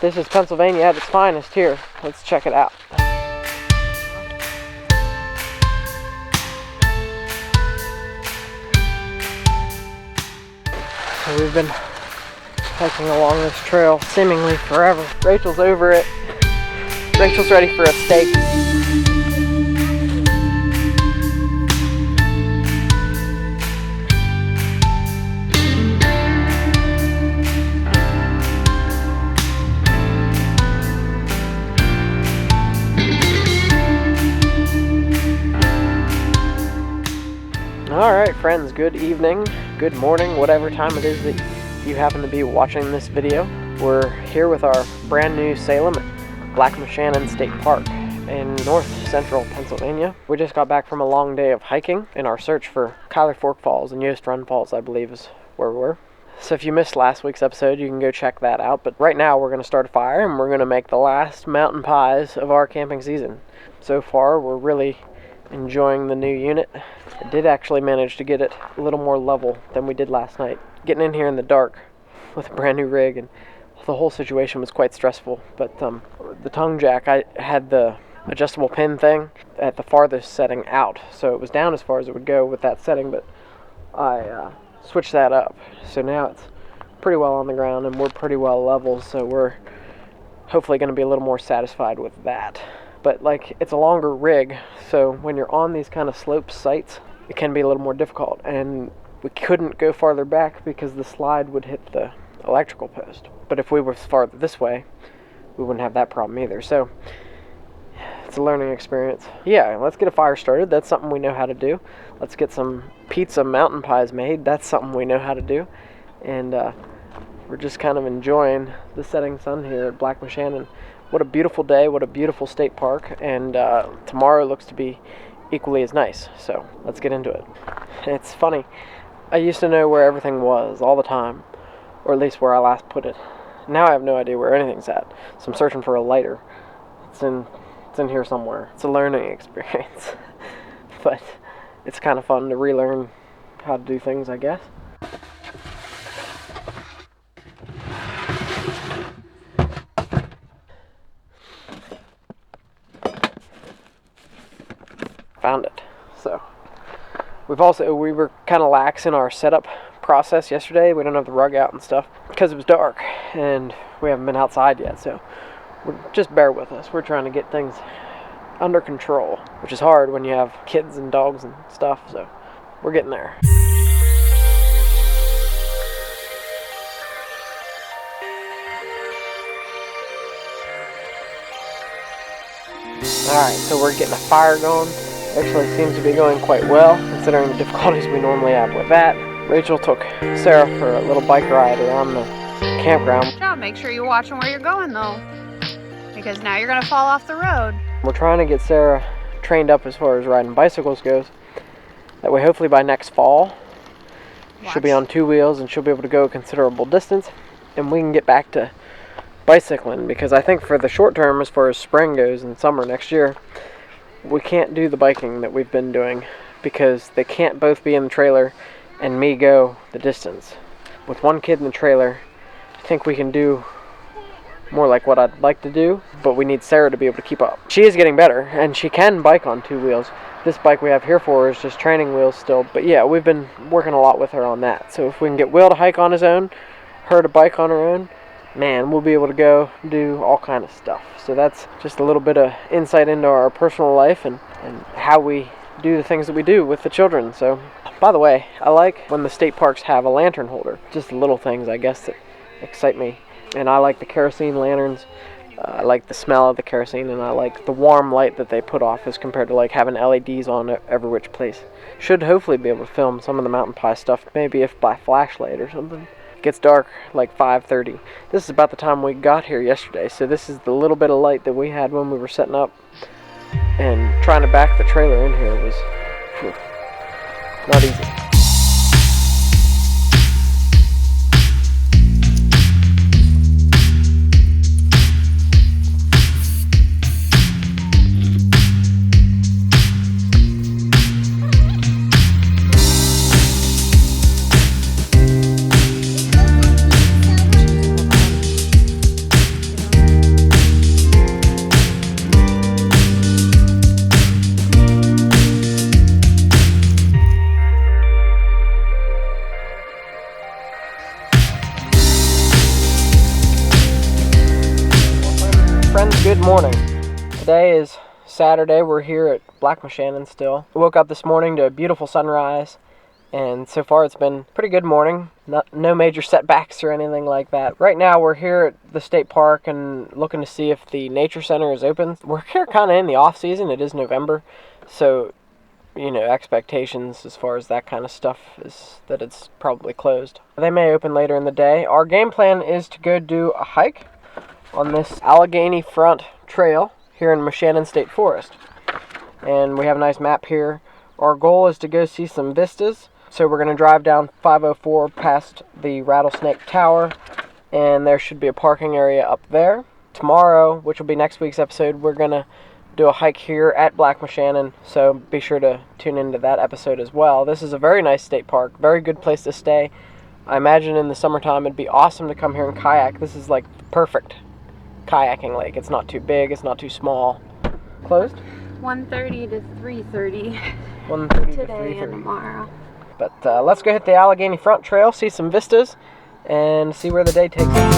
This is Pennsylvania at its finest here. Let's check it out. So we've been hiking along this trail seemingly forever. Rachel's over it. Rachel's ready for a steak. Alright friends, good evening, good morning, whatever time it is that you happen to be watching this video. We're here with our brand new Salem at Black Moshannon State Park in north central Pennsylvania. We just got back from a long day of hiking in our search for Kyler Fork Falls and Yost Run Falls, I believe is where we were. So if you missed last week's episode, you can go check that out. But right now we're going to start a fire and we're going to make the last mountain pies of our camping season. So far we're really enjoying the new unit. I did actually manage to get it a little more level than we did last night. Getting in here in the dark with a brand new rig, and the whole situation was quite stressful. But the tongue jack, I had the adjustable pin thing at the farthest setting out, so it was down as far as it would go with that setting, but I switched that up. So now it's pretty well on the ground and we're pretty well level, so we're hopefully going to be a little more satisfied with that. But like, it's a longer rig, so when you're on these kind of sloped sites, it can be a little more difficult. And we couldn't go farther back because the slide would hit the electrical post. But if we were farther this way, we wouldn't have that problem either. So it's a learning experience. Yeah, let's get a fire started. That's something we know how to do. Let's get some pizza mountain pies made. That's something we know how to do. And we're just kind of enjoying the setting sun here at Black Moshannon. What a beautiful day, what a beautiful state park, and tomorrow looks to be equally as nice, so let's get into it. It's funny, I used to know where everything was all the time, or at least where I last put it. Now I have no idea where anything's at, so I'm searching for a lighter. It's in here somewhere. It's a learning experience, but it's kind of fun to relearn how to do things, I guess. Found it. So we were kind of lax in our setup process yesterday. We don't have the rug out and stuff because it was dark and we haven't been outside yet, so just bear with us. We're trying to get things under control, which is hard when you have kids and dogs and stuff, so we're getting there. Alright, so we're getting a fire going. Actually seems to be going quite well, considering the difficulties we normally have with that. Rachel took Sarah for a little bike ride around the campground. Good job. Make sure you're watching where you're going, though, because now you're going to fall off the road. We're trying to get Sarah trained up as far as riding bicycles goes. That way, hopefully by next fall, she'll be on 2 wheels and she'll be able to go a considerable distance, and we can get back to bicycling, because I think for the short term, as far as spring goes and summer next year, we can't do the biking that we've been doing because they can't both be in the trailer and me go the distance. With one kid in the trailer, I think we can do more like what I'd like to do, but we need Sarah to be able to keep up. She is getting better and she can bike on 2 wheels. This bike we have here for her is just training wheels still, but yeah, we've been working a lot with her on that. So if we can get Will to hike on his own, her to bike on her own, man, we'll be able to go do all kind of stuff. So that's just a little bit of insight into our personal life and how we do the things that we do with the children. So, by the way, I like when the state parks have a lantern holder. Just the little things, I guess, that excite me. And I like the kerosene lanterns. I like the smell of the kerosene, and I like the warm light that they put off as compared to like having LEDs on every which place. Should hopefully be able to film some of the mountain pie stuff, maybe if by flashlight or something. It gets dark like 5:30. This is about the time we got here yesterday, so this is the little bit of light that we had when we were setting up. And trying to back the trailer in here was not easy. friends, good morning. Today is Saturday. We're here at Black Moshannon still. Woke up this morning to a beautiful sunrise, and so far it's been a pretty good morning. No major setbacks or anything like that. Right now we're here at the state park and looking to see if the nature center is open. We're here kind of in the off season. It is November, so expectations as far as that kind of stuff is that it's probably closed. They may open later in the day. Our game plan is to go do a hike on this Allegheny Front Trail here in Moshannon State Forest. And we have a nice map here. Our goal is to go see some vistas. So we're going to drive down 504 past the Rattlesnake Tower, and there should be a parking area up there. Tomorrow, which will be next week's episode, we're going to do a hike here at Black Moshannon, so be sure to tune into that episode as well. This is a very nice state park, very good place to stay. I imagine in the summertime it'd be awesome to come here and kayak. This is like the perfect kayaking lake. It's not too big, it's not too small. Closed? 1:30 to 3:30 1:30 to today 3:30. and tomorrow. But let's go hit the Allegheny Front Trail, see some vistas, and see where the day takes us.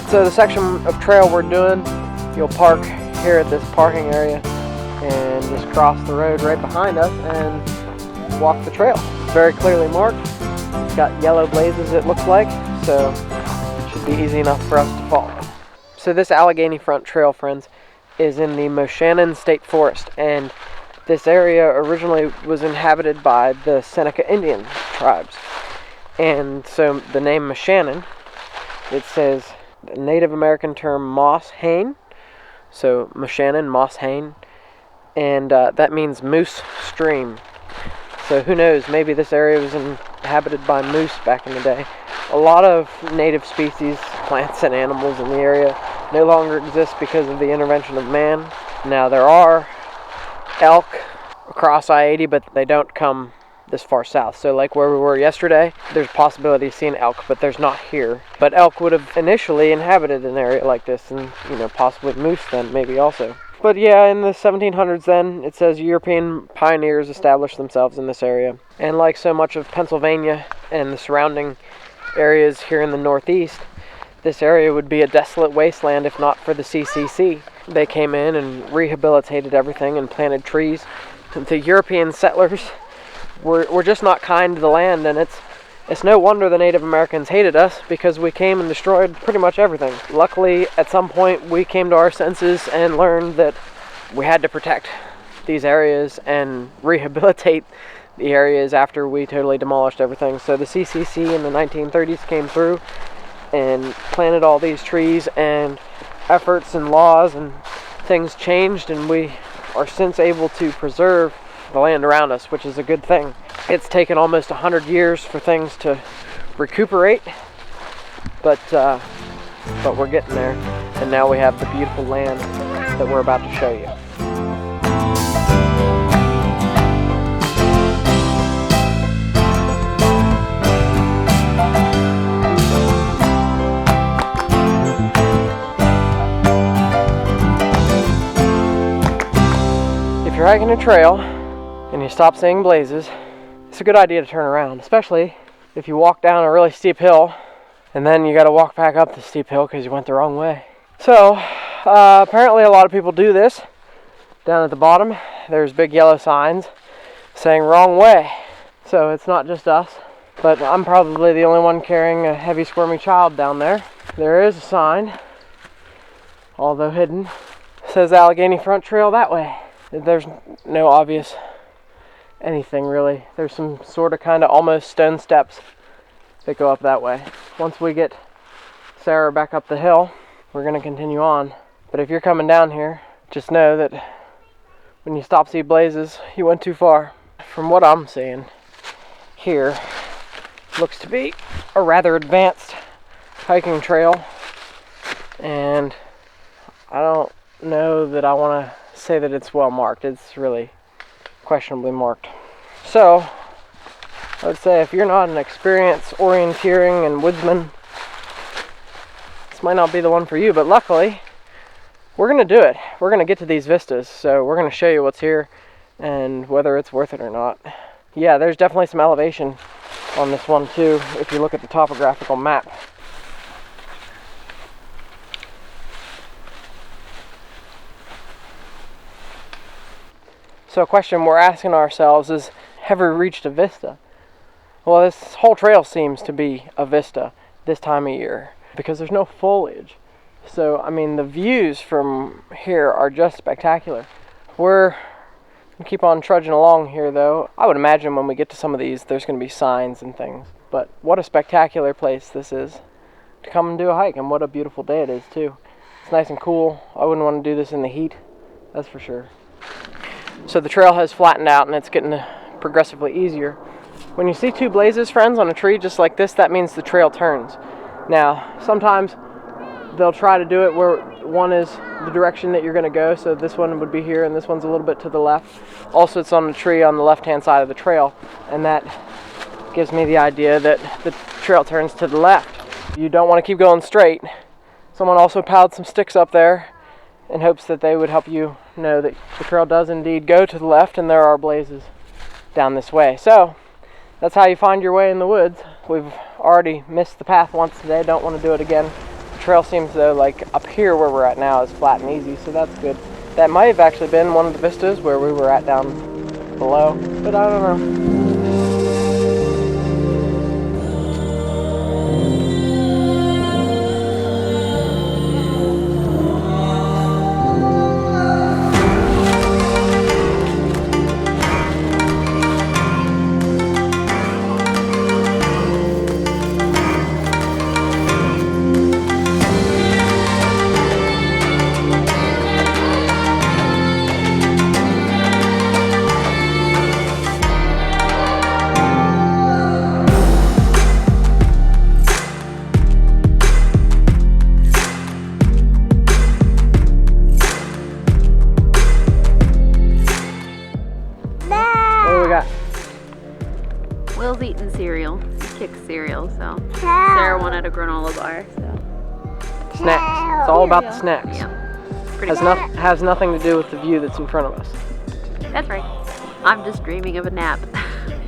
So the section of trail we're doing, you'll park here at this parking area and just cross the road right behind us and walk the trail. It's very clearly marked. It's got yellow blazes, it looks like, so it should be easy enough for us to follow. So this Allegheny Front Trail, friends, is in the Moshannon State Forest, and this area originally was inhabited by the Scenic Indian tribes. And so the name Moshannon, it says the Native American term moss hain, so Moshannon, moss hain, and that means moose stream. So who knows, maybe this area was inhabited by moose back in the day. A lot of native species, plants and animals in the area no longer exist because of the intervention of man. Now there are elk across I-80, but they don't come this far south. So like where we were yesterday, there's a possibility of seeing elk, but there's not here. But elk would have initially inhabited an area like this, and possibly moose then maybe also. But yeah, in the 1700s then, it says European pioneers established themselves in this area. And like so much of Pennsylvania and the surrounding areas here in the Northeast, this area would be a desolate wasteland if not for the CCC. They came in and rehabilitated everything and planted trees. The European settlers were just not kind to the land, and it's no wonder the Native Americans hated us, because we came and destroyed pretty much everything. Luckily, at some point, we came to our senses and learned that we had to protect these areas and rehabilitate the areas after we totally demolished everything. So the CCC in the 1930s came through and planted all these trees, and efforts and laws and things changed, and we are since able to preserve the land around us, which is a good thing. It's taken almost 100 years for things to recuperate, but we're getting there, and now we have the beautiful land that we're about to show you. If you're hiking a trail and you stop seeing blazes, it's a good idea to turn around, especially if you walk down a really steep hill and then you got to walk back up the steep hill because you went the wrong way. So apparently a lot of people do this. Down at the bottom there's big yellow signs saying wrong way. So it's not just us, but I'm probably the only one carrying a heavy squirmy child down there. There is a sign, although hidden, says Allegheny Front Trail that way. There's no obvious anything really. There's some sort of kind of almost stone steps that go up that way. Once we get Sarah back up the hill, we're going to continue on. But if you're coming down here, just know that when you stop see blazes, you went too far. From what I'm seeing here, looks to be a rather advanced hiking trail, and I don't know that I want to say that it's well marked. It's really questionably marked. So I would say if you're not an experienced orienteering and woodsman, this might not be the one for you, but luckily we're going to do it. We're going to get to these vistas, so we're going to show you what's here and whether it's worth it or not. Yeah, there's definitely some elevation on this one too, if you look at the topographical map. So a question we're asking ourselves is, have we reached a vista? Well, this whole trail seems to be a vista this time of year because there's no foliage. So, I mean, the views from here are just spectacular. We're going to keep on trudging along here, though. I would imagine when we get to some of these, there's going to be signs and things. But what a spectacular place this is to come and do a hike, and what a beautiful day it is, too. It's nice and cool. I wouldn't want to do this in the heat, that's for sure. So the trail has flattened out, and it's getting progressively easier. When you see two blazes, friends, on a tree just like this, that means the trail turns. Now, sometimes they'll try to do it where one is the direction that you're going to go, so this one would be here and this one's a little bit to the left. Also, it's on the tree on the left-hand side of the trail, and that gives me the idea that the trail turns to the left. You don't want to keep going straight. Someone also piled some sticks up there in hopes that they would help you know that the trail does indeed go to the left and there are blazes down this way. So that's how you find your way in the woods. We've already missed the path once today, don't want to do it again. The trail seems though like up here where we're at now is flat and easy, so that's good. That might have actually been one of the vistas where we were at down below, but I don't know. Will's eating cereal. He kicks cereal, so Sarah wanted a granola bar. So Snacks. It's all about the snacks. Yeah. Has nothing to do with the view that's in front of us. That's right. I'm just dreaming of a nap.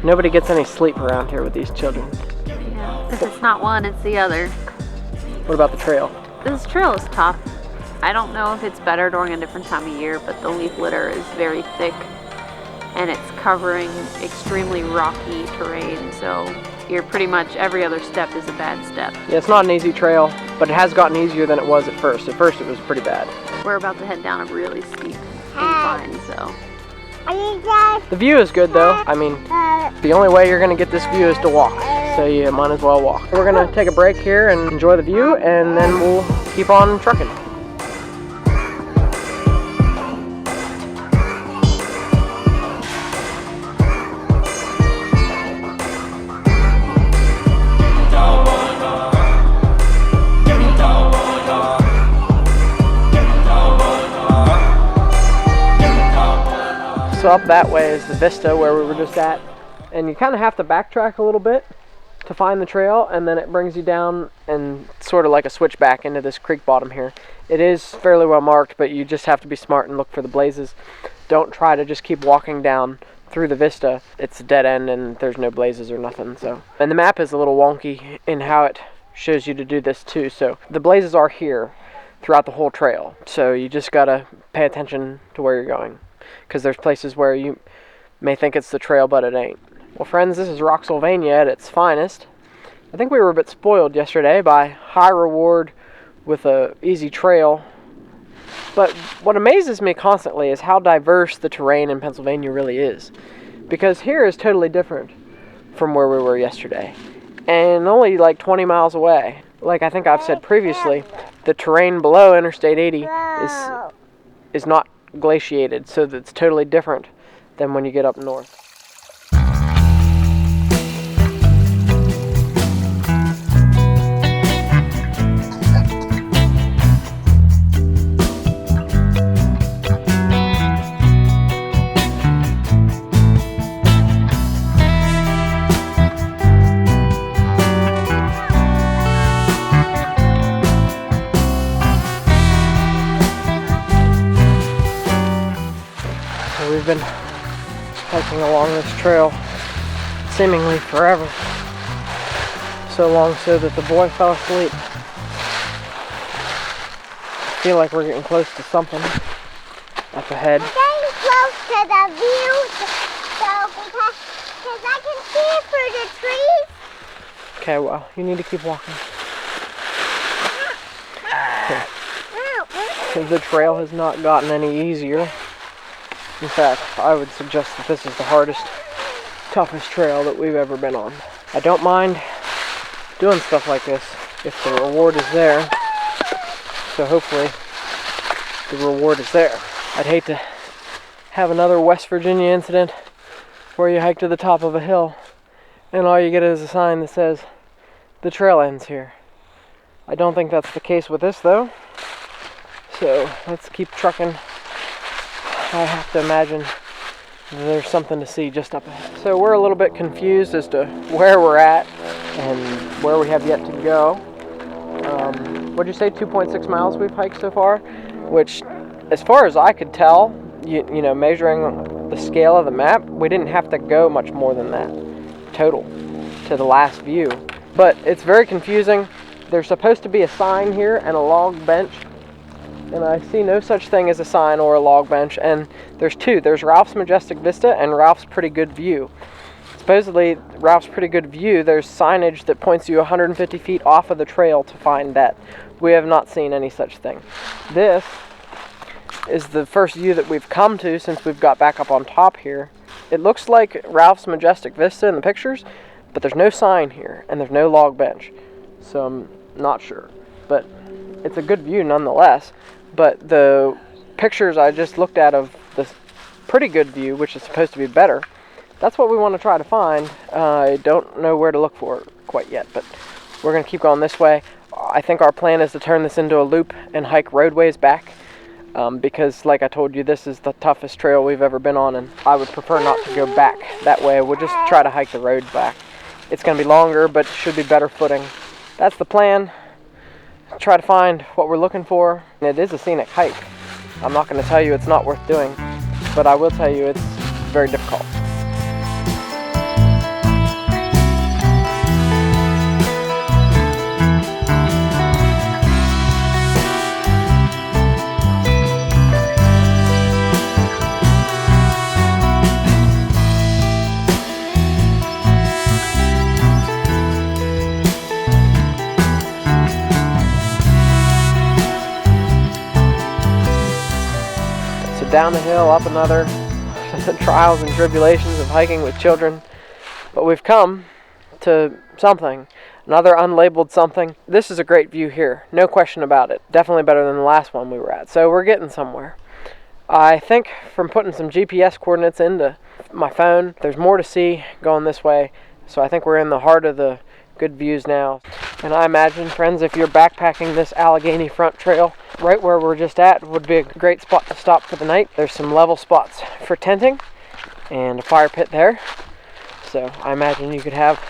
Nobody gets any sleep around here with these children. Yeah. If it's not one, it's the other. What about the trail? This trail is tough. I don't know if it's better during a different time of year, but the leaf litter is very thick and it's covering extremely rocky terrain, so you're pretty much every other step is a bad step. Yeah, it's not an easy trail, but it has gotten easier than it was at first. At first it was pretty bad. We're about to head down a really steep incline, so. The view is good though. I mean, the only way you're gonna get this view is to walk, so you might as well walk. We're gonna take a break here and enjoy the view, and then we'll keep on trucking. So up that way is the vista where we were just at, and you kind of have to backtrack a little bit to find the trail, and then it brings you down and sort of like a switchback into this creek bottom here. It is fairly well marked, but you just have to be smart and look for the blazes. Don't try to just keep walking down through the vista. It's a dead end and there's no blazes or nothing. So, and the map is a little wonky in how it shows you to do this too. So the blazes are here throughout the whole trail, so you just gotta pay attention to where you're going, because there's places where you may think it's the trail, but it ain't. Well, friends, this is Rocksylvania at its finest. I think we were a bit spoiled yesterday by high reward with a easy trail. But what amazes me constantly is how diverse the terrain in Pennsylvania really is. Because here is totally different from where we were yesterday. And only like 20 miles away. Like I think I've said previously, the terrain below Interstate 80 is not glaciated, so that's totally different than when you get up north. We've been hiking along this trail seemingly forever. So long so that the boy fell asleep. I feel like we're getting close to something up ahead. I'm getting close to the view, so because I can see it through the trees. Okay, well, you need to keep walking. The trail has not gotten any easier. In fact, I would suggest that this is the hardest, toughest trail that we've ever been on. I don't mind doing stuff like this if the reward is there. So hopefully the reward is there. I'd hate to have another West Virginia incident where you hike to the top of a hill and all you get is a sign that says the trail ends here. I don't think that's the case with this though. So let's keep trucking. I have to imagine there's something to see just up ahead. So we're a little bit confused as to where we're at and where we have yet to go. What'd you say, 2.6 miles we've hiked so far? Which, as far as I could tell, you know, measuring the scale of the map, we didn't have to go much more than that total to the last view. But it's very confusing. There's supposed to be a sign here and a log bench, and I see no such thing as a sign or a log bench. And there's two. There's Ralph's Majestic Vista and Ralph's Pretty Good View. Supposedly, Ralph's Pretty Good View, there's signage that points you 150 feet off of the trail to find that. We have not seen any such thing. This is the first view that we've come to since we've got back up on top here. It looks like Ralph's Majestic Vista in the pictures, but there's no sign here, and there's no log bench. So I'm not sure. But it's a good view nonetheless. But the pictures I just looked at of this Pretty Good View, which is supposed to be better, that's what we want to try to find. I don't know where to look for it quite yet, but we're going to keep going this way. I think our plan is to turn this into a loop and hike roadways back, because like I told you, this is the toughest trail we've ever been on, and I would prefer not to go back that way. We'll just try to hike the road back. It's going to be longer, but should be better footing. That's the plan. Try to find what we're looking for. And it is a scenic hike. I'm not going to tell you it's not worth doing, but I will tell you it's very difficult. Down the hill, up another, trials and tribulations of hiking with children. But we've come to something, another unlabeled something. This is a great view here, no question about it. Definitely better than the last one we were at. So we're getting somewhere. I think from putting some GPS coordinates into my phone, there's more to see going this way. So I think we're in the heart of the good views now. And I imagine, friends, if you're backpacking this Allegheny Front Trail, right where we're just at would be a great spot to stop for the night. There's some level spots for tenting and a fire pit there. So I imagine you could have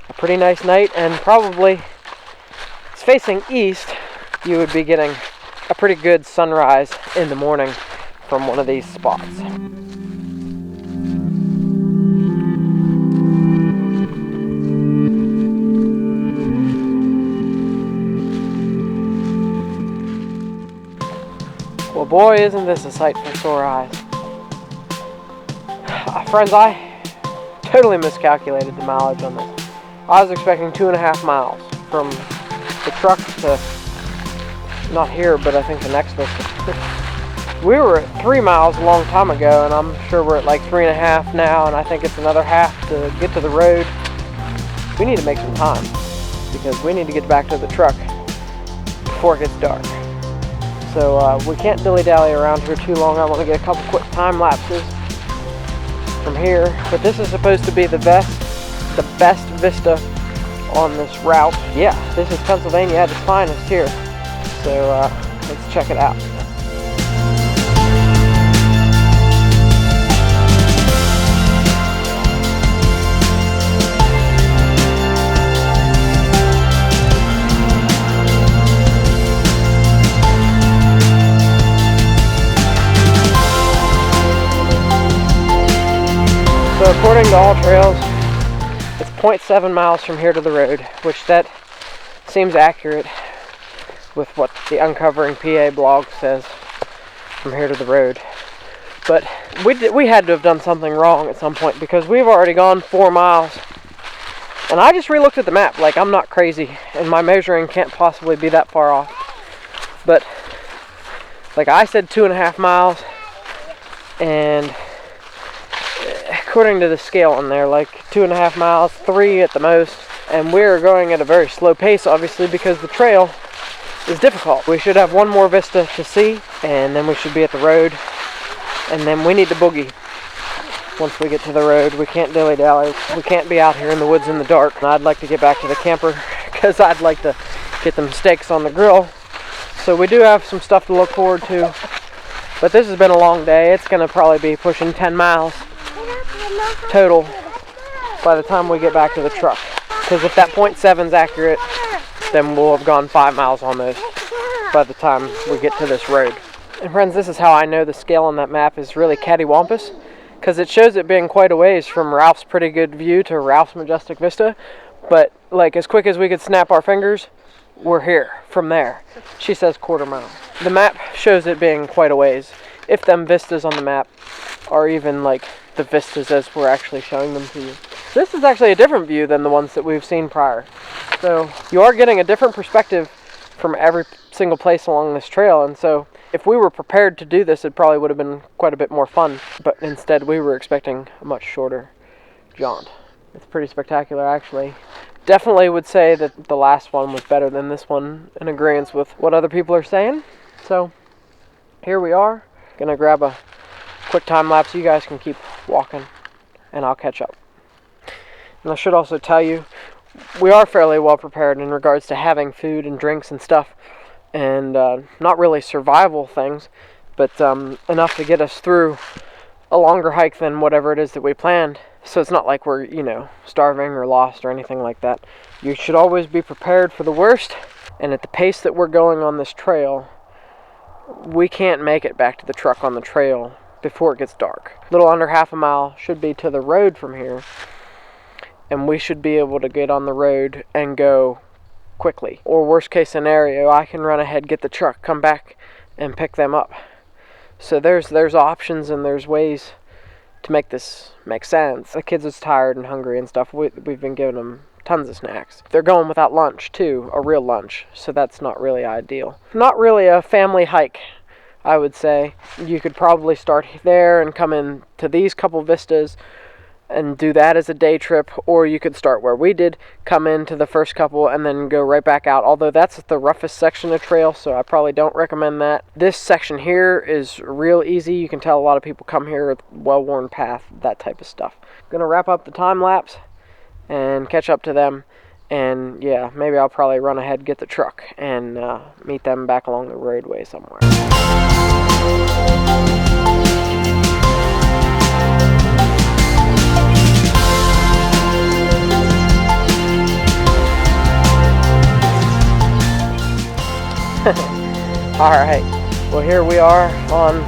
a pretty nice night, and probably, it's facing east, you would be getting a pretty good sunrise in the morning from one of these spots. Well, boy, isn't this a sight for sore eyes. Friends, I totally miscalculated the mileage on this. I was expecting 2.5 miles from the truck to, not here, but I think the next vista. We were at 3 miles a long time ago, and I'm sure we're at like 3.5 now, and I think it's another half to get to the road. We need to make some time, because we need to get back to the truck before it gets dark. So we can't dilly-dally around here too long. I want to get a couple quick time lapses from here. But this is supposed to be the best vista on this route. Yeah, this is Pennsylvania at its finest here. So let's check it out. So according to All Trails, it's 0.7 miles from here to the road, which that seems accurate with what the Uncovering PA blog says from here to the road. But we had to have done something wrong at some point, because we've already gone 4 miles. And I just re-looked at the map, like I'm not crazy, and my measuring can't possibly be that far off. But like I said 2.5 miles, and according to the scale on there, like 2.5 miles, 3 at the most. And we're going at a very slow pace, obviously, because the trail is difficult. We should have one more vista to see, and then we should be at the road. And then we need to boogie. Once we get to the road, we can't dilly-dally. We can't be out here in the woods in the dark. And I'd like to get back to the camper, because I'd like to get them steaks on the grill. So we do have some stuff to look forward to. But this has been a long day. It's going to probably be pushing 10 miles total by the time we get back to the truck. Because if that 0.7 is accurate, then we'll have gone 5 miles almost by the time we get to this road. And friends, this is how I know the scale on that map is really cattywampus, because it shows it being quite a ways from Ralph's Pretty Good View to Ralph's Majestic Vista. But like as quick as we could snap our fingers, we're here from there. She says 1/4 mile. The map shows it being quite a ways. If them vistas on the map are even like the vistas as we're actually showing them to you. This is actually a different view than the ones that we've seen prior. So you are getting a different perspective from every single place along this trail. And so if we were prepared to do this, it probably would have been quite a bit more fun. But instead we were expecting a much shorter jaunt. It's pretty spectacular, actually. Definitely would say that the last one was better than this one, in agreement with what other people are saying. So here we are. Gonna grab a quick time lapse. You guys can keep walking and I'll catch up. And I should also tell you, we are fairly well prepared in regards to having food and drinks and stuff, and not really survival things, but enough to get us through a longer hike than whatever it is that we planned. So it's not like we're, you know, starving or lost or anything like that. You should always be prepared for the worst, and at the pace that we're going on this trail, we can't make it back to the truck on the trail before it gets dark. A little under 1/2 mile should be to the road from here, and we should be able to get on the road and go quickly. Or worst case scenario, I can run ahead, get the truck, come back and pick them up. So there's options and there's ways to make this make sense. The kids is tired and hungry and stuff. We've been giving them tons of snacks. They're going without lunch too, a real lunch, so that's not really ideal. Not really a family hike, I would say. You could probably start there and come in to these couple vistas and do that as a day trip, or you could start where we did, come into the first couple and then go right back out, although that's the roughest section of trail, so I probably don't recommend that. This section here is real easy. You can tell a lot of people come here with well-worn path, that type of stuff. Gonna wrap up the time lapse and catch up to them, and yeah, maybe I'll probably run ahead, get the truck, and meet them back along the roadway somewhere. Alright, well here we are on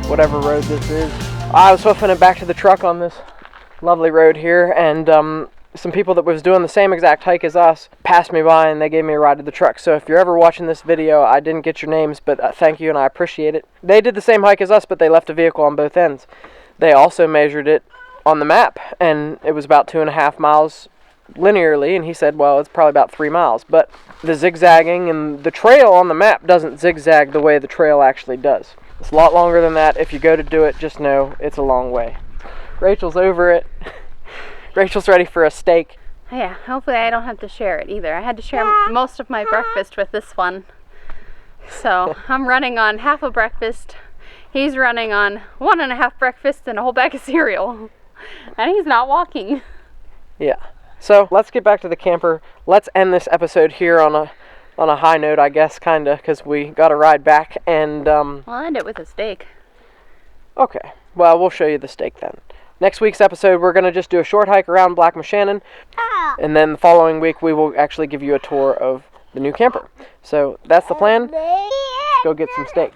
whatever road this is. I was hoofing it back to the truck on this lovely road here, and some people that was doing the same exact hike as us passed me by and they gave me a ride to the truck. So if you're ever watching this video, I didn't get your names, but thank you and I appreciate it. They did the same hike as us, but they left a vehicle on both ends. They also measured it on the map, and it was about 2.5 miles linearly, and he said, well, it's probably about 3 miles. But the zigzagging and the trail on the map doesn't zigzag the way the trail actually does. It's a lot longer than that. If you go to do it, just know it's a long way. Rachel's over it. Rachel's ready for a steak. Yeah, hopefully I don't have to share it either. I had to share most of my breakfast with this one. So I'm running on half a breakfast. He's running on 1.5 breakfasts and a whole bag of cereal. And he's not walking. Yeah. So let's get back to the camper. Let's end this episode here on a high note, I guess, kinda, because we got a ride back, and I'll end it with a steak. Okay. Well, we'll show you the steak then. Next week's episode, we're going to just do a short hike around Black Moshannon, and then the following week we will actually give you a tour of the new camper. So that's the plan. Let's go get some steak.